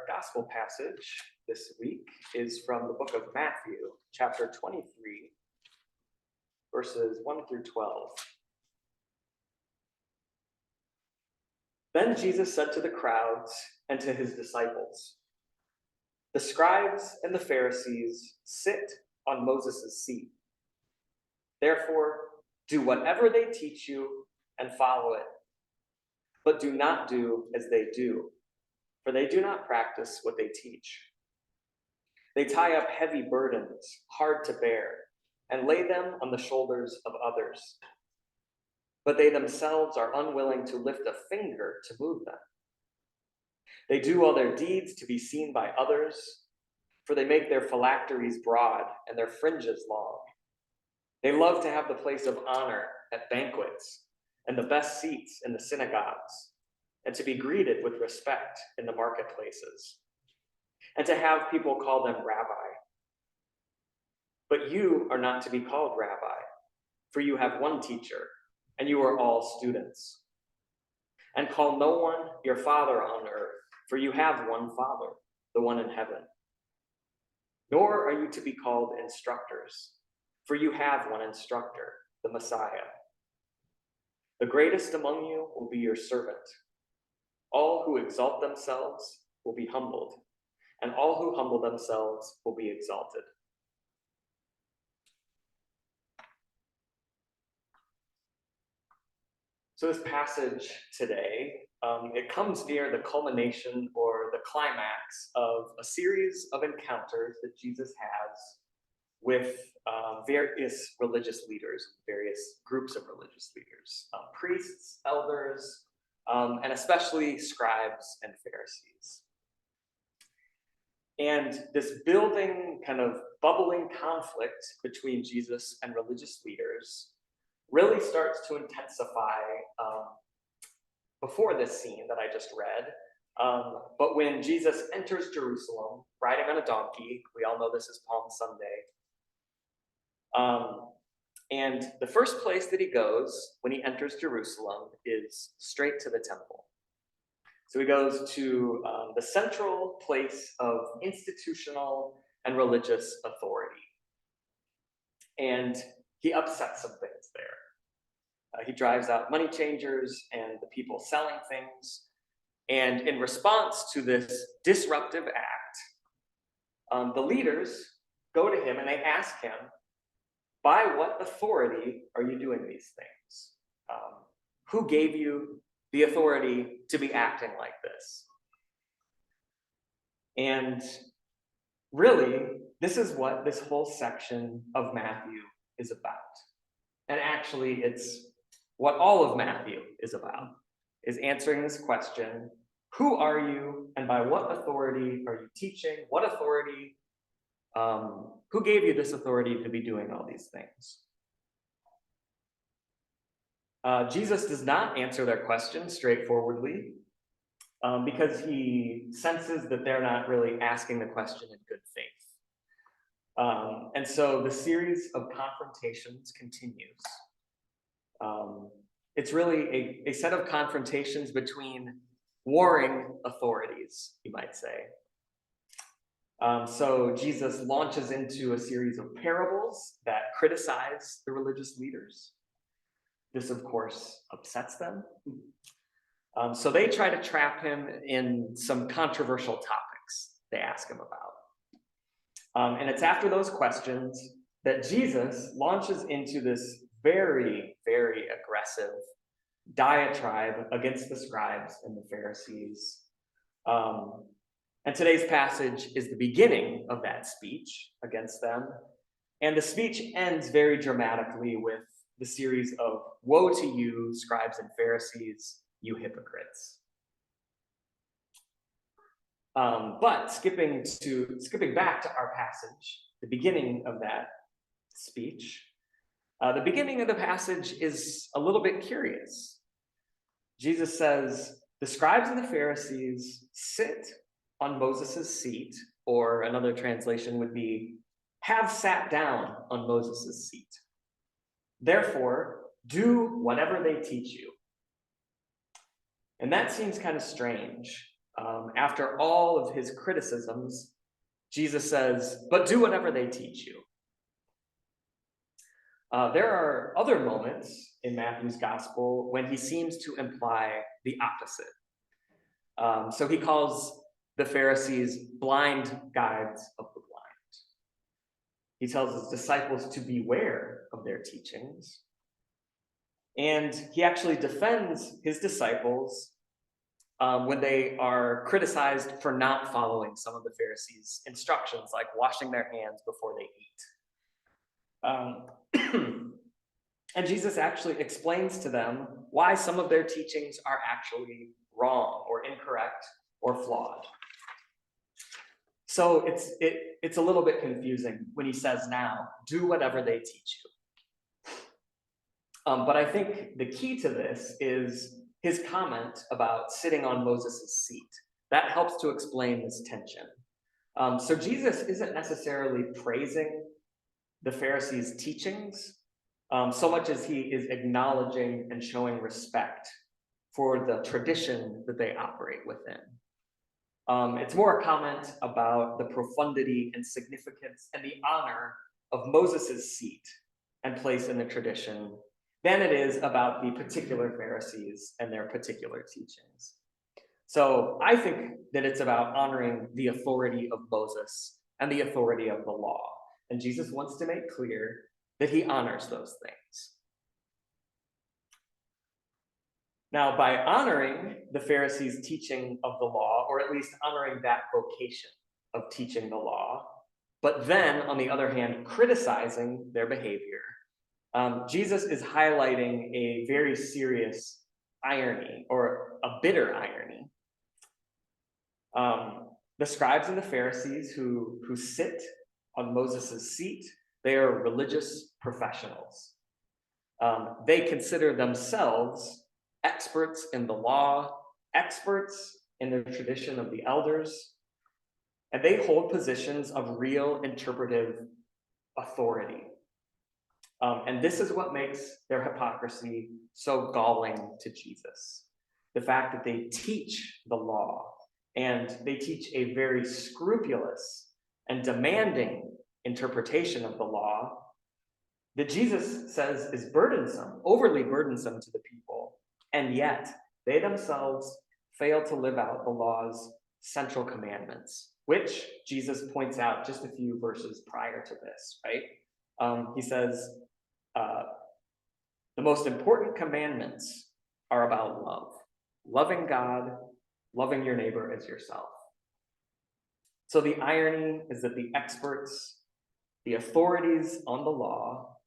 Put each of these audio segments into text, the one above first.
Our gospel passage this week is from the book of Matthew, chapter 23, verses 1 through 12. Then Jesus said to the crowds and to his disciples, "The scribes and the Pharisees sit on Moses' seat. Therefore, do whatever they teach you and follow it. But do not do as they do, for they do not practice what they teach. They tie up heavy burdens, hard to bear, and lay them on the shoulders of others. But they themselves are unwilling to lift a finger to move them. They do all their deeds to be seen by others, for they make their phylacteries broad and their fringes long. They love to have the place of honor at banquets and the best seats in the synagogues, and to be greeted with respect in the marketplaces, and to have people call them rabbi. But you are not to be called rabbi, for you have one teacher, and you are all students. And call no one your father on earth, for you have one Father, the one in heaven. Nor are you to be called instructors, for you have one instructor, the Messiah. The greatest among you will be your servant. All who exalt themselves will be humbled, and all who humble themselves will be exalted." So this passage today, it comes near the culmination or the climax of a series of encounters that Jesus has with various religious leaders, various groups of religious leaders, priests, elders, and especially scribes and Pharisees. And this building, kind of bubbling conflict between Jesus and religious leaders really starts to intensify before this scene that I just read. But when Jesus enters Jerusalem, riding on a donkey, we all know this is Palm Sunday. And the first place that he goes when he enters Jerusalem is straight to the temple. So he goes to the central place of institutional and religious authority. And he upsets some things there. He drives out money changers and the people selling things. And in response to this disruptive act, the leaders go to him and they ask him, "By what authority are you doing these things? Who gave you the authority to be acting like this?" And really, this is what this whole section of Matthew is about. And actually, it's what all of Matthew is about, is answering this question: who are you, and by what authority are you teaching? What authority, who gave you this authority to be doing all these things? Jesus does not answer their question straightforwardly, because he senses that they're not really asking the question in good faith. And so the series of confrontations continues. It's really a set of confrontations between warring authorities, you might say. So Jesus launches into a series of parables that criticize the religious leaders. This, of course, upsets them. So they try to trap him in some controversial topics they ask him about. And it's after those questions that Jesus launches into this very, very aggressive diatribe against the scribes and the Pharisees. And today's passage is the beginning of that speech against them. And the speech ends very dramatically with the series of "Woe to you, scribes and Pharisees, you hypocrites." But skipping back to our passage, the beginning of that speech, the beginning of the passage is a little bit curious. Jesus says, "The scribes and the Pharisees sit on Moses' seat," or another translation would be, "have sat down on Moses' seat. Therefore, do whatever they teach you." And that seems kind of strange, After all of his criticisms, Jesus says, "But do whatever they teach you." There are other moments in Matthew's gospel when he seems to imply the opposite. So he calls the Pharisees blind guides of the blind. He tells his disciples to beware of their teachings. And he actually defends his disciples when they are criticized for not following some of the Pharisees' instructions, like washing their hands before they eat. And Jesus actually explains to them why some of their teachings are actually wrong or incorrect or flawed. So it's a little bit confusing when he says now, do whatever they teach you. But I think the key to this is his comment about sitting on Moses' seat. That helps to explain this tension. So Jesus isn't necessarily praising the Pharisees' teachings so much as he is acknowledging and showing respect for the tradition that they operate within. It's more a comment about the profundity and significance and the honor of Moses' seat and place in the tradition than it is about the particular Pharisees and their particular teachings. So I think that it's about honoring the authority of Moses and the authority of the law. And Jesus wants to make clear that he honors those things. Now, by honoring the Pharisees' teaching of the law, or at least honoring that vocation of teaching the law, but then, on the other hand, criticizing their behavior, Jesus is highlighting a very serious irony, or a bitter irony. The scribes and the Pharisees who sit on Moses' seat, they are religious professionals. They consider themselves experts in the law, experts in the tradition of the elders, and they hold positions of real interpretive authority. And this is what makes their hypocrisy so galling to Jesus. The fact that they teach the law, and they teach a very scrupulous and demanding interpretation of the law that Jesus says is burdensome, overly burdensome to the people, and yet they themselves fail to live out the law's central commandments, which Jesus points out just a few verses prior to this, right? He says, the most important commandments are about love, loving God, loving your neighbor as yourself. So the irony is that the experts, the authorities on the law,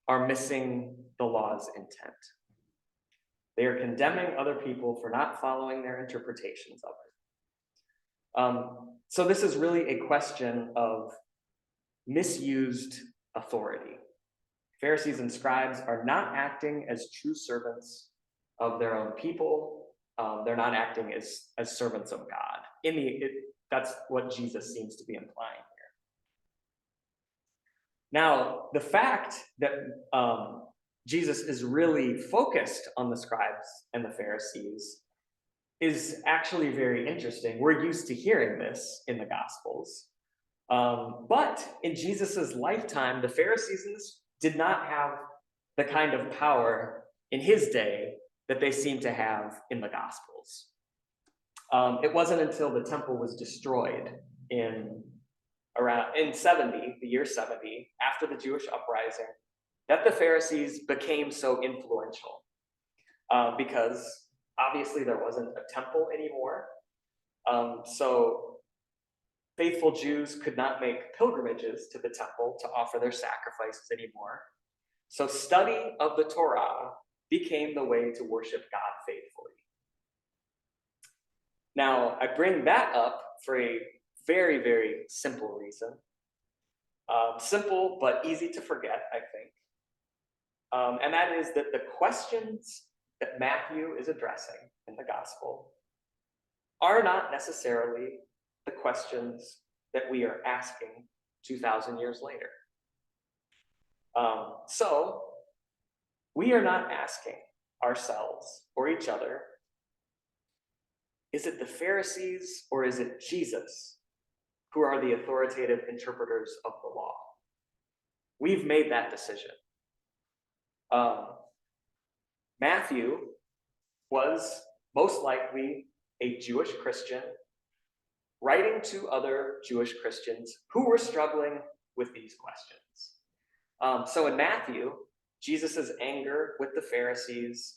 are missing the law's intent. They are condemning other people for not following their interpretations of it. So this is really a question of misused authority. Pharisees and scribes are not acting as true servants of their own people. They're not acting as servants of God. That's what Jesus seems to be implying here. Now, the fact that Jesus is really focused on the scribes and the Pharisees is actually very interesting. We're used to hearing this in the Gospels. But in Jesus's lifetime, the Pharisees did not have the kind of power in his day that they seem to have in the Gospels. It wasn't until the temple was destroyed in 70, the year 70, after the Jewish uprising, that the Pharisees became so influential. Because obviously there wasn't a temple anymore. So faithful Jews could not make pilgrimages to the temple to offer their sacrifices anymore. So study of the Torah became the way to worship God faithfully. Now, I bring that up for a very, very simple reason. Simple, but easy to forget, I think. And that is that the questions that Matthew is addressing in the gospel are not necessarily the questions that we are asking 2,000 years later. So we are not asking ourselves or each other, Is it the Pharisees or is it Jesus who are the authoritative interpreters of the law? We've made that decision. Matthew was most likely a Jewish Christian writing to other Jewish Christians who were struggling with these questions. So in Matthew, Jesus' anger with the Pharisees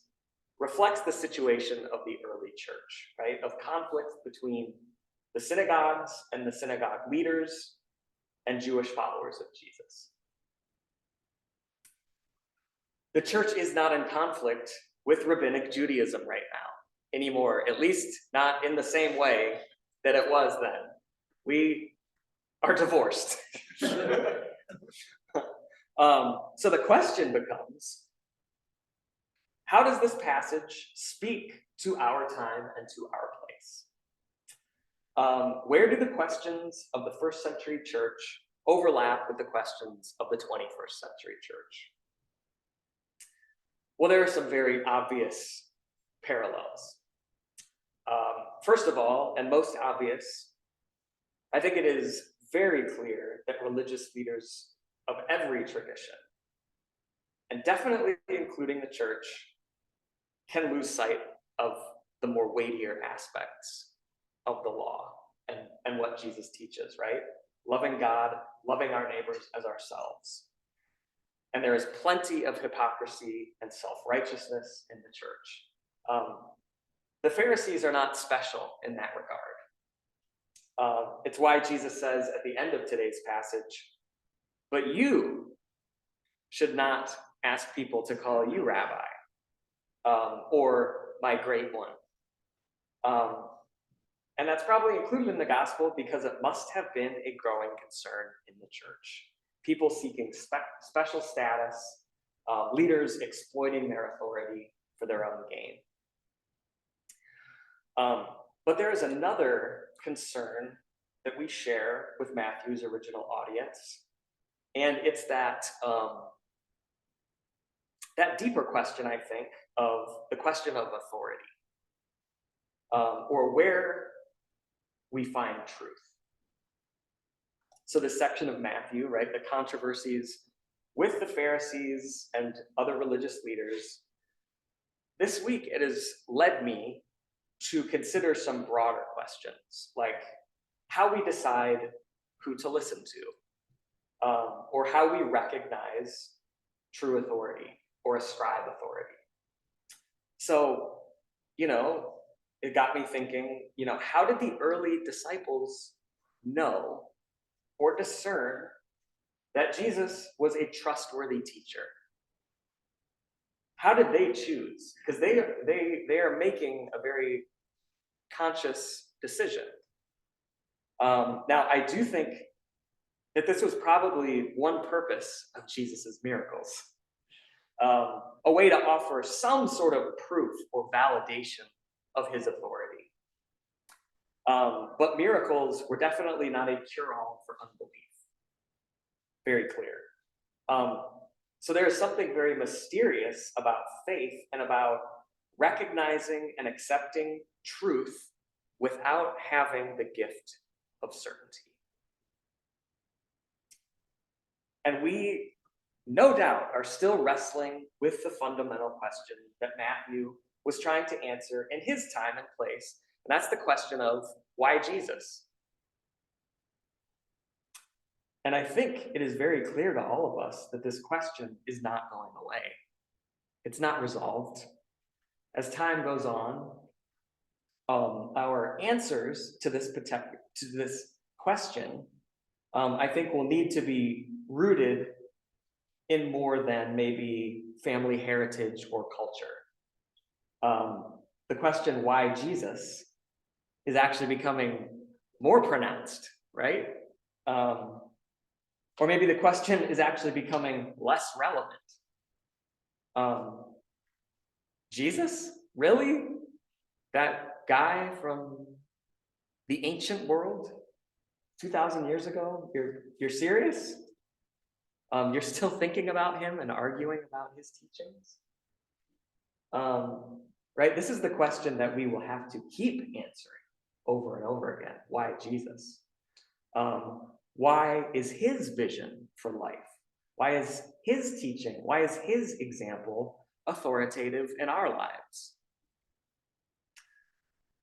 reflects the situation of the early church, right? Of conflict between the synagogues and the synagogue leaders and Jewish followers of Jesus. The church is not in conflict with rabbinic Judaism right now anymore, at least not in the same way that it was then. We are divorced. So the question becomes, how does this passage speak to our time and to our place? Where do the questions of the first century church overlap with the questions of the 21st century church? Well, there are some very obvious parallels. First of all, and most obvious, I think it is very clear that religious leaders of every tradition, and definitely including the church, can lose sight of the more weightier aspects of the law and what Jesus teaches, right? Loving God, loving our neighbors as ourselves. And there is plenty of hypocrisy and self-righteousness in the church. The Pharisees are not special in that regard. It's why Jesus says at the end of today's passage, but you should not ask people to call you rabbi or my great one. And that's probably included in the gospel because it must have been a growing concern in the church. People seeking special status, leaders exploiting their authority for their own gain. But there is another concern that we share with Matthew's original audience, and it's that deeper question, I think, of the question of authority, or where we find truth. So this section of Matthew, right, the controversies with the Pharisees and other religious leaders, this week it has led me to consider some broader questions, like how we decide who to listen to, or how we recognize true authority or ascribe authority. So, it got me thinking, how did the early disciples know or discern that Jesus was a trustworthy teacher? How did they choose? Because they are making a very conscious decision. Now, I do think that this was probably one purpose of Jesus's miracles, a way to offer some sort of proof or validation of his authority. But miracles were definitely not a cure-all for unbelief. Very clear. So there is something very mysterious about faith and about recognizing and accepting truth without having the gift of certainty. And we, no doubt, are still wrestling with the fundamental question that Matthew was trying to answer in his time and place, and that's the question of why Jesus? And I think it is very clear to all of us that this question is not going away. It's not resolved. As time goes on, our answers to this question, I think, will need to be rooted in more than maybe family heritage or culture. The question, why Jesus, is actually becoming more pronounced, right? Or maybe the question is actually becoming less relevant. Jesus? Really? That guy from the ancient world 2,000 years ago? You're serious? You're still thinking about him and arguing about his teachings? right? This is the question that we will have to keep answering over and over again. Why Jesus? Why is his vision for life? Why is his teaching? Why is his example authoritative in our lives?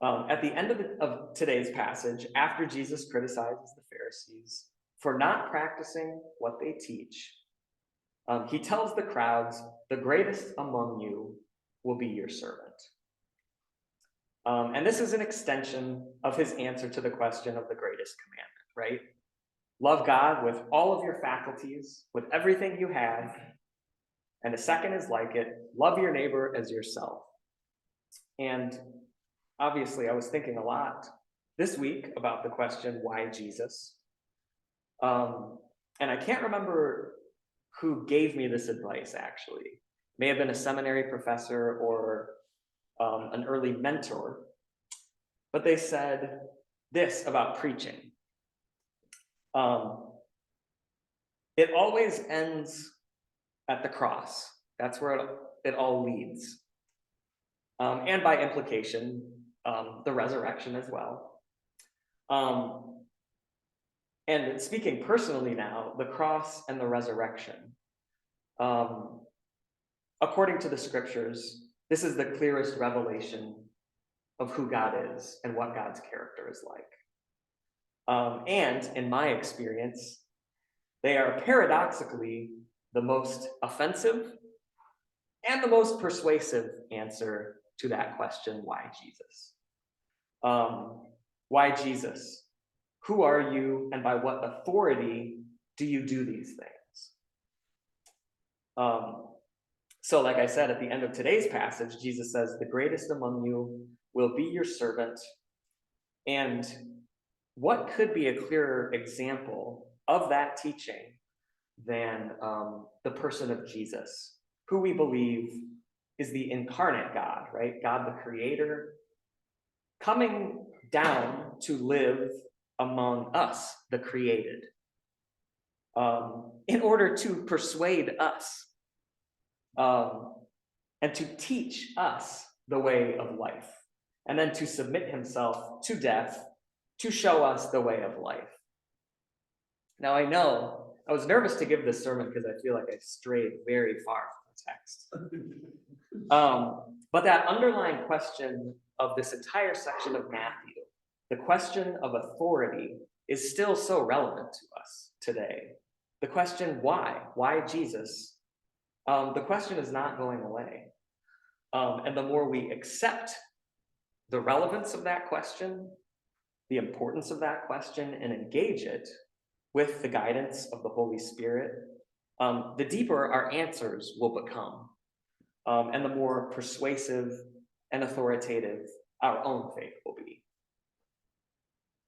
At the end of today's passage, after Jesus criticizes the Pharisees for not practicing what they teach, he tells the crowds, the greatest among you will be your servant. And this is an extension of his answer to the question of the greatest commandment, right? Love God with all of your faculties, with everything you have. And the second is like it, love your neighbor as yourself. And obviously, I was thinking a lot this week about the question, why Jesus? And I can't remember who gave me this advice, actually. May have been a seminary professor or an early mentor. But they said this about preaching. It always ends at the cross. That's where it all leads. And by implication, the resurrection as well. And speaking personally now, the cross and the resurrection. According to the scriptures, this is the clearest revelation of who God is and what God's character is like. And in my experience, they are paradoxically the most offensive and the most persuasive answer to that question, why Jesus? Why Jesus? Who are you, and by what authority do you do these things? So like I said, at the end of today's passage, Jesus says, the greatest among you will be your servant. And what could be a clearer example of that teaching than the person of Jesus, who we believe is the incarnate God, right? God the Creator, coming down to live among us, the created, in order to persuade us and to teach us the way of life, and then to submit himself to death to show us the way of life. Now, I know I was nervous to give this sermon because I feel like I strayed very far from the text. But that underlying question of this entire section of Matthew, the question of authority, is still so relevant to us today. The question, why? Why Jesus? The question is not going away. And the more we accept the relevance of that question, the importance of that question, and engage it with the guidance of the Holy Spirit, the deeper our answers will become, and the more persuasive and authoritative our own faith will